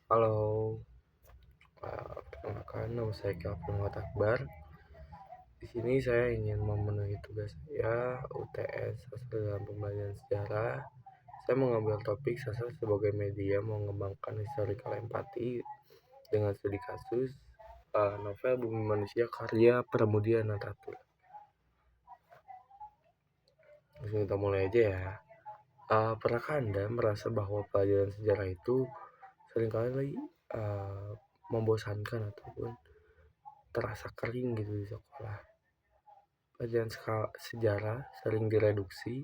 Halo, perkenalkan nama saya Kelvin Muhammad Akbar. Di sini saya ingin memenuhi tugas saya UTS Sastra dalam Pembelajaran Sejarah. Saya mengambil topik sastra sebagai media mengembangkan historical empati dengan studi kasus novel Bumi Manusia karya Pramudia Natatul. Langsung kita mulai aja ya. Pernahkah Anda merasa bahwa pelajaran sejarah itu seringkali membosankan ataupun terasa kering gitu di sekolah? Pelajaran sejarah sering direduksi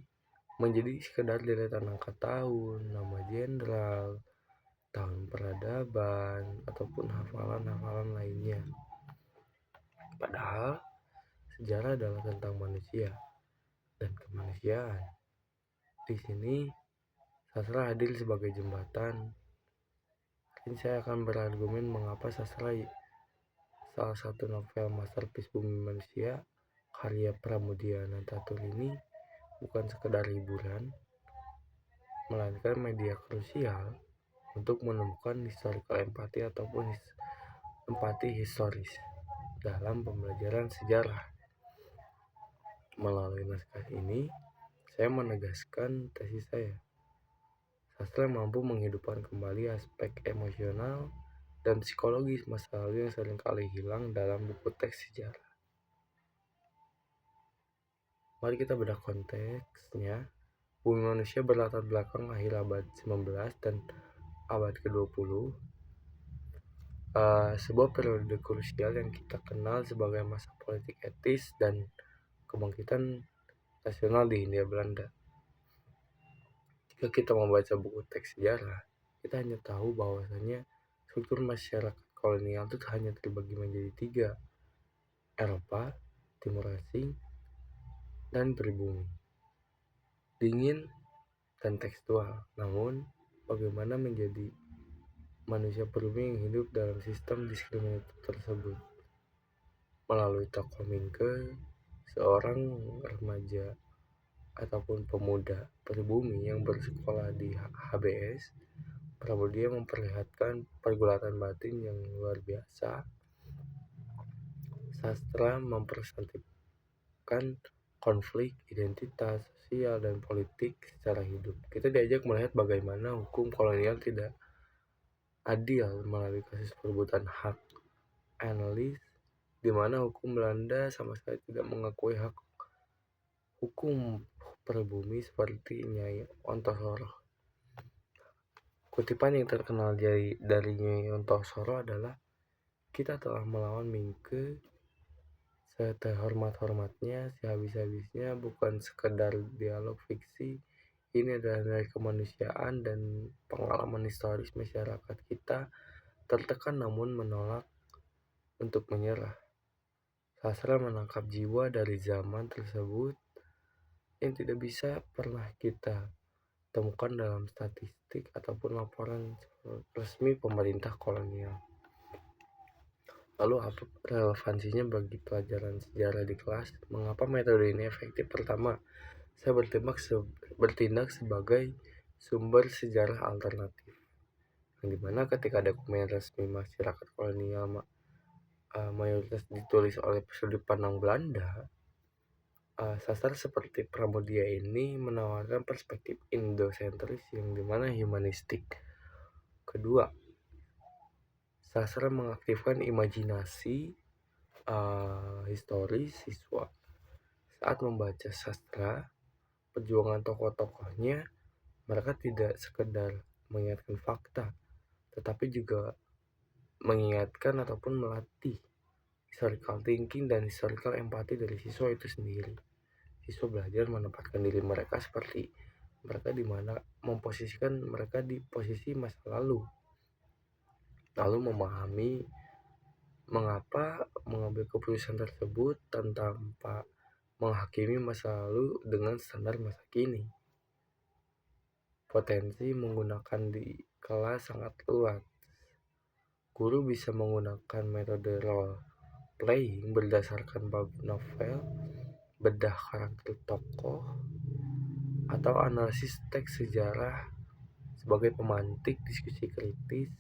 menjadi sekedar deretan angka tahun, nama jenderal, tahun peradaban, ataupun hafalan-hafalan lainnya. Padahal sejarah adalah tentang manusia dan kemanusiaan. Di sini sastra hadir sebagai jembatan. Ini saya akan berargumen mengapa sastra salah satu novel masterpiece Bumi Manusia karya Pramudia Natatul ini bukan sekedar hiburan, melainkan media krusial untuk menemukan historical empati ataupun empati historis dalam pembelajaran sejarah. Melalui naskah ini, saya menegaskan tesis saya. Sastra mampu menghidupkan kembali aspek emosional dan psikologis masa lalu yang seringkali hilang dalam buku teks sejarah. Mari kita bedah konteksnya. Bumi Manusia berlatar belakang akhir abad 19 dan abad ke-20, sebuah periode krusial yang kita kenal sebagai masa politik etis dan kebangkitan nasional di Hindia Belanda. Jika kita membaca buku teks sejarah, kita hanya tahu bahwasanya struktur masyarakat kolonial itu hanya terbagi menjadi 3, Eropa, Timur Asing, dan pribumi. Dingin dan tekstual, namun bagaimana menjadi manusia pribumi yang hidup dalam sistem diskriminatif tersebut. Melalui tokoh Mingke, seorang remaja ataupun pemuda pribumi yang bersekolah di HBS, Pramudia memperlihatkan pergulatan batin yang luar biasa. Sastra mempersentipkan konflik, identitas, sosial, dan politik secara hidup. Kita diajak melihat bagaimana hukum kolonial tidak adil melalui kasus perebutan hak analis, di mana hukum Belanda sama sekali tidak mengakui hak hukum pribumi seperti Nyai Ontosoro. Kutipan yang terkenal dari Nyai Ontosoro adalah, "Kita telah melawan Mingke setehormat-hormatnya, sehabis-habisnya, bukan sekedar dialog fiksi. Ini adalah nilai kemanusiaan dan pengalaman historis masyarakat kita tertekan namun menolak untuk menyerah." Sastra menangkap jiwa dari zaman tersebut yang tidak bisa pernah kita temukan dalam statistik ataupun laporan resmi pemerintah kolonial. Lalu apa relevansinya bagi pelajaran sejarah di kelas? Mengapa metode ini efektif? Pertama, saya bertindak sebagai sumber sejarah alternatif, yang dimana ketika dokumen resmi masyarakat kolonial mayoritas ditulis oleh sudut pandang Belanda, sastra seperti Pramudia ini menawarkan perspektif Indosentris yang dimana humanistik. Kedua, sastra mengaktifkan imajinasi historis siswa. Saat membaca sastra, perjuangan tokoh-tokohnya, mereka tidak sekedar mengingatkan fakta, tetapi juga mengingatkan ataupun melatih historical thinking dan historical empati dari siswa itu sendiri. Siswa belajar menempatkan diri mereka seperti mereka, di mana memposisikan mereka di posisi masa lalu, lalu memahami mengapa mengambil keputusan tersebut tanpa menghakimi masa lalu dengan standar masa kini. Potensi menggunakan di kelas sangat luas. Guru bisa menggunakan metode role playing berdasarkan bab novel, bedah karakter tokoh, atau analisis teks sejarah sebagai pemantik diskusi kritis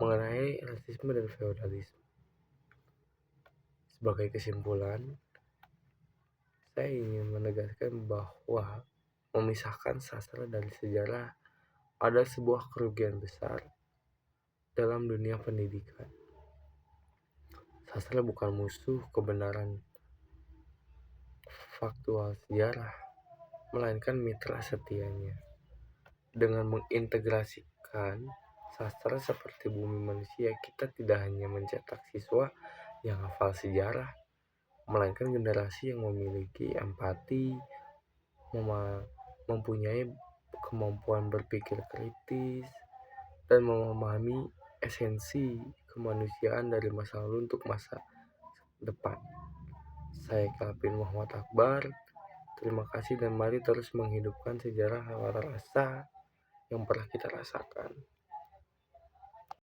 mengenai rasisme dan feodalisme. Sebagai kesimpulan, saya ingin menegaskan bahwa memisahkan sastra dari sejarah ada sebuah kerugian besar dalam dunia pendidikan. Sastra bukan musuh kebenaran faktual sejarah, melainkan mitra setianya. Dengan mengintegrasikan sastra seperti Bumi Manusia, kita tidak hanya mencetak siswa yang hafal sejarah, melainkan generasi yang memiliki empati, mempunyai kemampuan berpikir kritis, dan memahami esensi kemanusiaan dari masa lalu untuk masa depan. Saya Kalvin Muhammad Akbar. Terima kasih dan mari terus menghidupkan sejarah lewat rasa yang pernah kita rasakan.